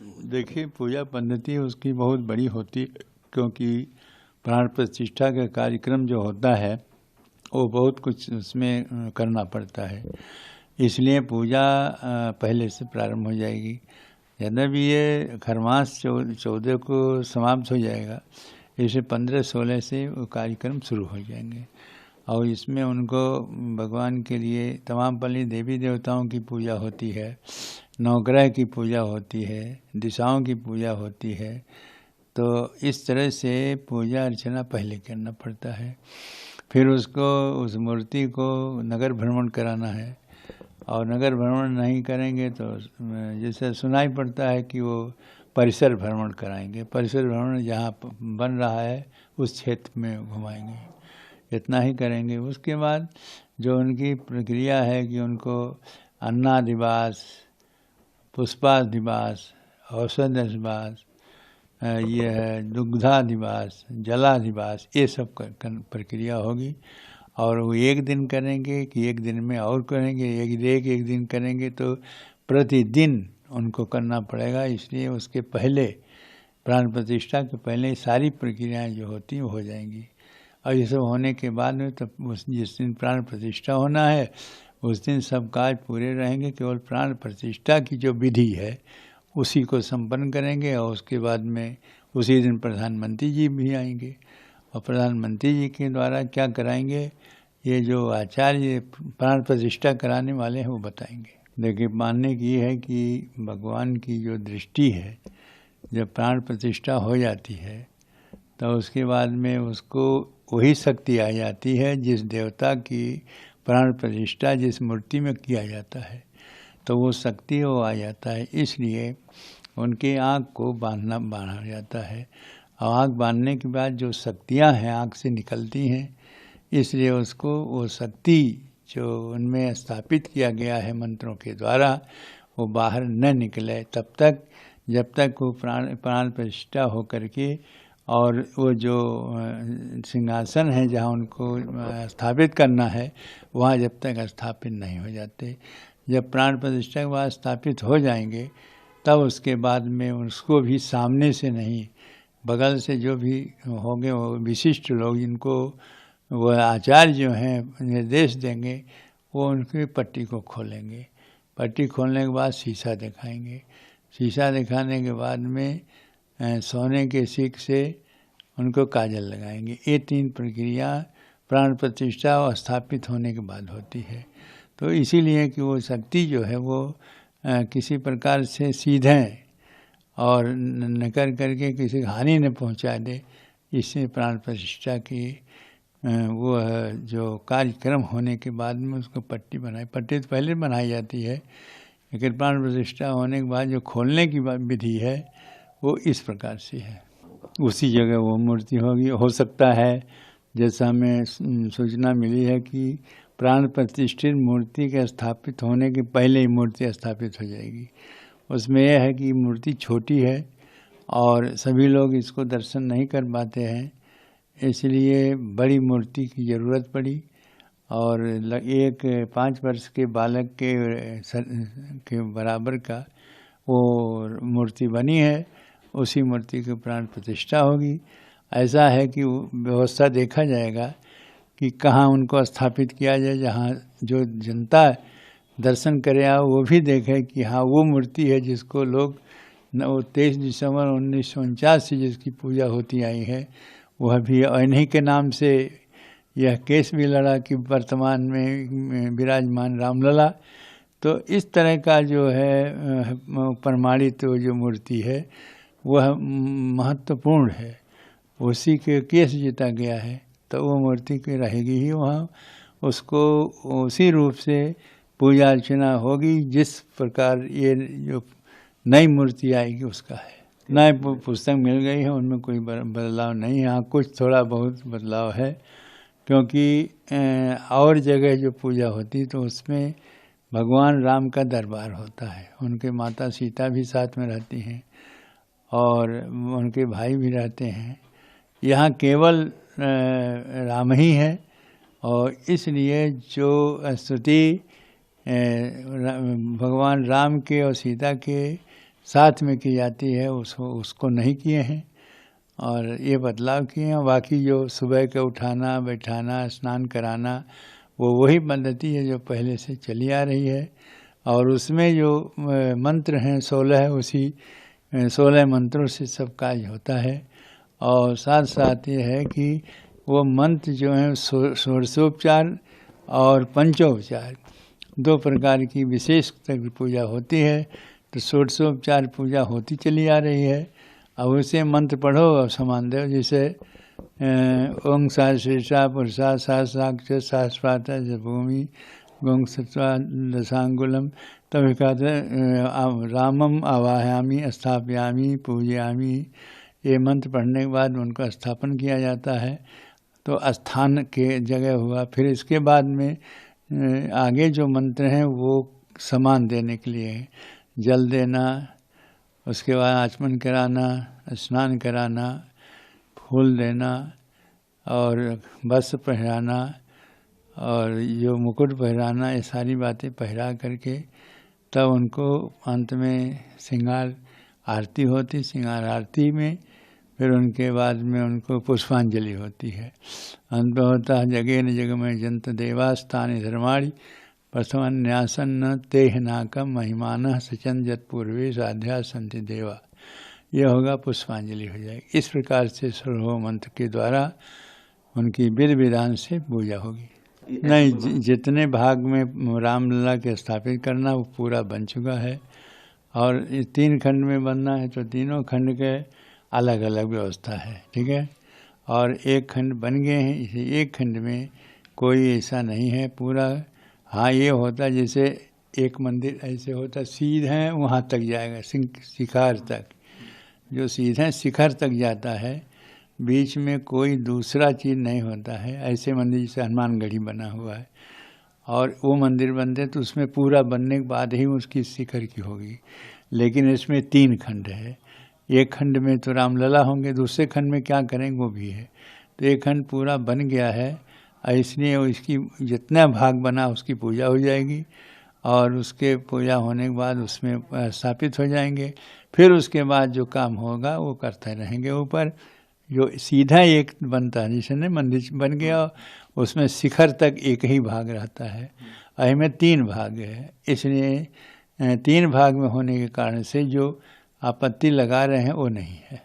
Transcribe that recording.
देखिए, पूजा पद्धति उसकी बहुत बड़ी होती है, क्योंकि प्राण प्रतिष्ठा का कार्यक्रम जो होता है वो बहुत कुछ उसमें करना पड़ता है। इसलिए पूजा पहले से प्रारंभ हो जाएगी। जब ये खरमास 14 को समाप्त हो जाएगा, इसे 15-16 से वो कार्यक्रम शुरू हो जाएंगे। और इसमें उनको भगवान के लिए तमाम पल्ली देवी देवताओं की पूजा होती है, नवग्रह की पूजा होती है, दिशाओं की पूजा होती है। तो इस तरह से पूजा अर्चना पहले करना पड़ता है। फिर उसको उस मूर्ति को नगर भ्रमण कराना है, और नगर भ्रमण नहीं करेंगे तो जैसे सुनाई पड़ता है कि वो परिसर भ्रमण कराएंगे। परिसर भ्रमण जहाँ बन रहा है उस क्षेत्र में घुमाएंगे, इतना ही करेंगे। उसके बाद जो उनकी प्रक्रिया है कि उनको अन्नादिवास, पुष्पादिवास, औषधादिवास, ये है दुग्धादिवास, जलादिवास, ये सब प्रक्रिया होगी। और वो एक दिन करेंगे कि एक दिन में और करेंगे, एक दिन करेंगे तो प्रतिदिन उनको करना पड़ेगा। इसलिए उसके पहले प्राण प्रतिष्ठा के पहले सारी प्रक्रियाएं जो होती हैं हो जाएंगी। और ये सब होने के बाद में तब जिस दिन प्राण प्रतिष्ठा होना है उस दिन सब कार्य पूरे रहेंगे। केवल प्राण प्रतिष्ठा की जो विधि है उसी को संपन्न करेंगे। और उसके बाद में उसी दिन प्रधानमंत्री जी भी आएंगे, और प्रधानमंत्री जी के द्वारा क्या कराएंगे ये जो आचार्य प्राण प्रतिष्ठा कराने वाले हैं वो बताएंगे। देखिए, मानने की है कि भगवान की जो दृष्टि है, जब प्राण प्रतिष्ठा हो जाती है तो उसके बाद में उसको वही शक्ति आ जाती है जिस देवता की प्राण प्रतिष्ठा जिस मूर्ति में किया जाता है, तो वो शक्ति वो आ जाता है। इसलिए उनकी आँख को बांधा जाता है, और आँख बांधने के बाद जो शक्तियाँ हैं आँख से निकलती हैं, इसलिए उसको वो शक्ति जो उनमें स्थापित किया गया है मंत्रों के द्वारा वो बाहर न निकले तब तक, जब तक वो प्राण प्रतिष्ठा हो करके और वो जो सिंहासन है जहाँ उनको स्थापित करना है वहाँ जब तक स्थापित नहीं हो जाते। जब प्राण प्रतिष्ठा के बाद स्थापित हो जाएंगे तब उसके बाद में उसको भी सामने से नहीं, बगल से जो भी होंगे वो विशिष्ट लोग जिनको वो आचार्य जो हैं निर्देश देंगे वो उनकी पट्टी को खोलेंगे। पट्टी खोलने के बाद शीशा दिखाएंगे। शीशा दिखाने के बाद में सोने के सीख से उनको काजल लगाएंगे। ये 3 प्रक्रिया प्राण प्रतिष्ठा और स्थापित होने के बाद होती है। तो इसीलिए कि वो शक्ति जो है वो किसी प्रकार से सीधे और न करके किसी हानि न पहुंचा दे, इससे प्राण प्रतिष्ठा की वो जो कार्यक्रम होने के बाद में उसको पट्टी तो पहले बनाई जाती है, लेकिन प्राण प्रतिष्ठा होने के बाद जो खोलने की विधि है वो इस प्रकार से है। उसी जगह वो मूर्ति होगी। हो सकता है जैसा हमें सूचना मिली है कि प्राण प्रतिष्ठित मूर्ति के स्थापित होने के पहले ही मूर्ति स्थापित हो जाएगी। उसमें यह है कि मूर्ति छोटी है और सभी लोग इसको दर्शन नहीं कर पाते हैं, इसलिए बड़ी मूर्ति की ज़रूरत पड़ी। और एक 5 वर्ष के बालक के बराबर का वो मूर्ति बनी है, उसी मूर्ति की प्राण प्रतिष्ठा होगी। ऐसा है कि व्यवस्था देखा जाएगा कि कहाँ उनको स्थापित किया जाए, जहाँ जो जनता दर्शन करे वो भी देखे कि हाँ वो मूर्ति है जिसको लोग 23 दिसंबर 1949 से जिसकी पूजा होती आई है, वह भी इन्हीं के नाम से यह केस भी लड़ा कि वर्तमान में विराजमान रामलला। तो इस तरह का जो है प्रमाणित जो मूर्ति है वह महत्वपूर्ण है, उसी के केस जीता गया है, तो वो मूर्ति की रहेगी ही वहाँ। उसको उसी रूप से पूजा अर्चना होगी जिस प्रकार ये जो नई मूर्ति आएगी उसका है। नए पुस्तक मिल गई है, उनमें कोई बदलाव नहीं है। हाँ, कुछ थोड़ा बहुत बदलाव है, क्योंकि और जगह जो पूजा होती तो उसमें भगवान राम का दरबार होता है, उनके माता सीता भी साथ में रहती हैं और उनके भाई भी रहते हैं। यहाँ केवल राम ही है, और इसलिए जो स्तुति भगवान राम के और सीता के साथ में की जाती है उसको नहीं किए हैं और ये बदलाव किए हैं। बाकी जो सुबह के उठाना बैठाना स्नान कराना वही पद्धति है जो पहले से चली आ रही है। और उसमें जो मंत्र हैं 16 उसी 16 मंत्रों से सब कार्य होता है। और साथ साथ ये है कि वो मंत्र जो हैं षोडशोपचार और पंचोपचार 2 प्रकार की विशेष पूजा होती है। तो षोडशोपचार पूजा होती चली आ रही है। अब उसे मंत्र पढ़ो और समान दो, जैसे ओं सा शीर्षा पुरुषा सहस्राक्ष सहस्रात भूमि गों सत्वा दशांगुलम तभी कहते रामम आवाहयामी स्थापयामी पूजयामी। ये मंत्र पढ़ने के बाद उनको स्थापन किया जाता है, तो स्थान के जगह हुआ। फिर इसके बाद में आगे जो मंत्र हैं वो सामान देने के लिए है, जल देना, उसके बाद आचमन कराना, स्नान कराना, फूल देना और वस्त्र पहनाना और जो मुकुट पहनाना, ये सारी बातें पहरा करके तब उनको अंत में श्रृंगार आरती होती। श्रृंगार आरती में फिर उनके बाद में उनको पुष्पांजलि होती है। अंत होता है जगेन जगमय जंत देवास्थान धर्माणी प्रथमन्यासन तेह नाकम महिमान सचन जत पूर्वे साध्या संति देवा। ये होगा, पुष्पांजलि हो जाएगी। इस प्रकार से सर्वो मंत्र के द्वारा उनकी विधि विधान से पूजा होगी। नहीं, जितने भाग में रामलला के स्थापित करना वो पूरा बन चुका है और 3 खंड में बनना है तो तीनों खंड के अलग अलग व्यवस्था है, ठीक है। और 1 खंड बन गए हैं, इसे 1 खंड में कोई ऐसा नहीं है पूरा। हाँ, ये होता जैसे एक मंदिर ऐसे होता सीधे वहाँ तक जाएगा, शिखर तक, जो सीधे शिखर तक जाता है, बीच में कोई दूसरा चीज़ नहीं होता है। ऐसे मंदिर जैसे हनुमानगढ़ी बना हुआ है और वो मंदिर बनते तो उसमें पूरा बनने के बाद ही उसकी शिखर की होगी। लेकिन इसमें 3 खंड है, 1 खंड में तो रामलला होंगे, दूसरे खंड में क्या करेंगे वो भी है। तो 1 खंड पूरा बन गया है, इसलिए इसकी जितना भाग बना उसकी पूजा हो जाएगी और उसके पूजा होने के बाद उसमें स्थापित हो जाएंगे। फिर उसके बाद जो काम होगा वो करते रहेंगे। ऊपर जो सीधा एक बनता है, जैसे मंदिर बन गया उसमें शिखर तक एक ही भाग रहता है, में 3 भाग है। इसलिए 3 भाग में होने के कारण से जो आपत्ति लगा रहे हैं वो नहीं है।